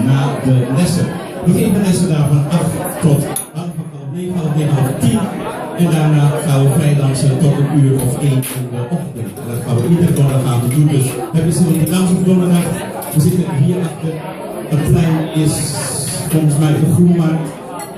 Na de lessen. We geven lessen daar van 8 tot 9, half 9, half 10. En daarna gaan we vrijdansen tot 1 uur of 1 in de ochtend. En dat gaan we iedere donderdagavond doen. Dus we hebben zin in de dans op donderdag. We zitten hier achter. Het plein is volgens mij de Groenmarkt.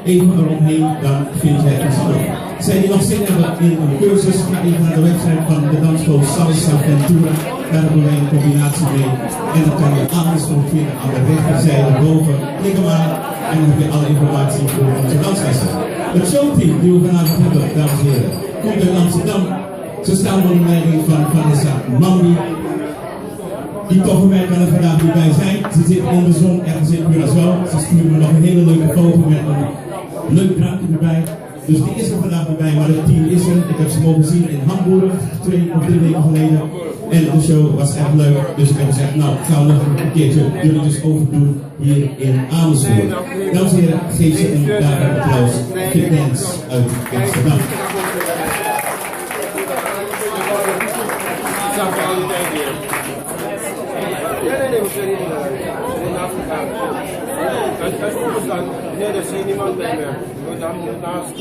Even eromheen, dan vind jij iets terug. Zijn die nog zin hebben in een cursus? Ga even naar de website van de dansschool Salsa Ventura. Daar hebben wij een combinatie mee. En dan kan je alles vinden aan de rechterzijde boven. Klik hem aan en dan heb je alle informatie voor onze danslessen. Het showteam die we vanavond hebben, dames en heren, komt uit Amsterdam. Ze staan onder de leiding van Vanessa Mambi. Die toffe meid kan er vandaag niet bij zijn. Ze zit in de zon ergens in Curaçao. Ze sturen me nog een hele leuke foto met een leuk drankje erbij. Dus die is er vandaag bij, maar het team is er. Ik heb ze mogen zien in Hamburg 2 of 3 weken geleden. En de show was echt leuk. Dus ik heb gezegd, nou gaan we nog een keertje jullie dus overdoen hier in Amersfoort. Dames en heren, geef ze een daarbij applaus. Fit Dance uit Amsterdam. Nee, dat zie je niemand meer. Dan naast.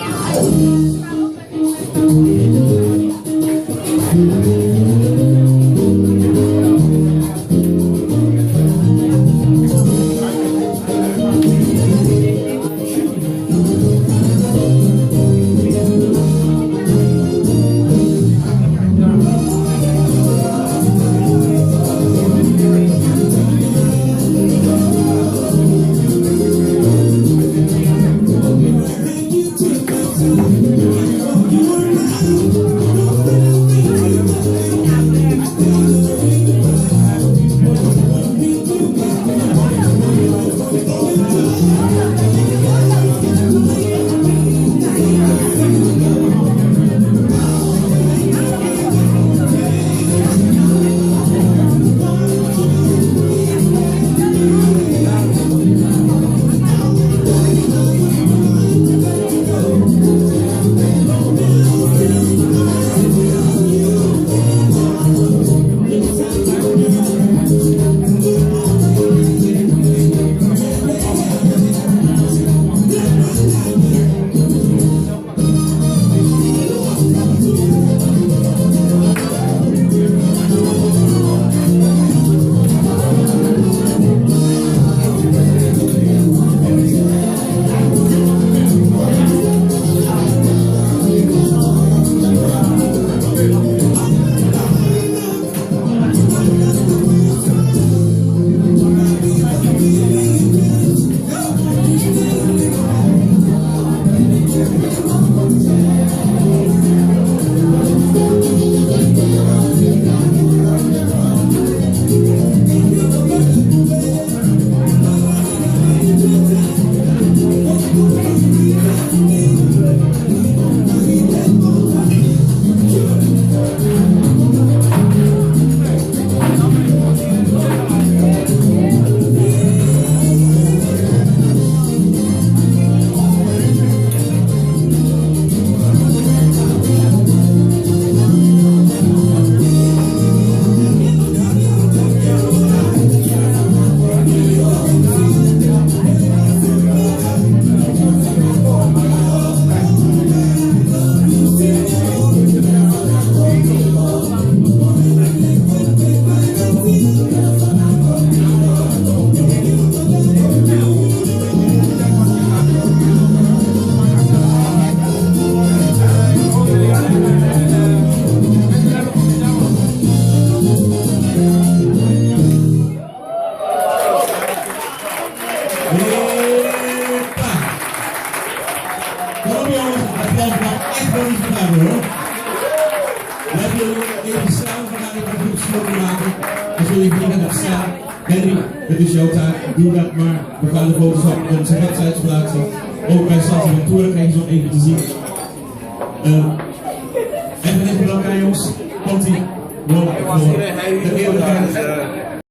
Henry, het is jouw taak, doe dat maar. We gaan de foto's op onze websites plaatsen. Ook bij Salsa Ventura krijg je zo even te zien. En dan even elkaar jongens, komt ie. De eerlijkheid.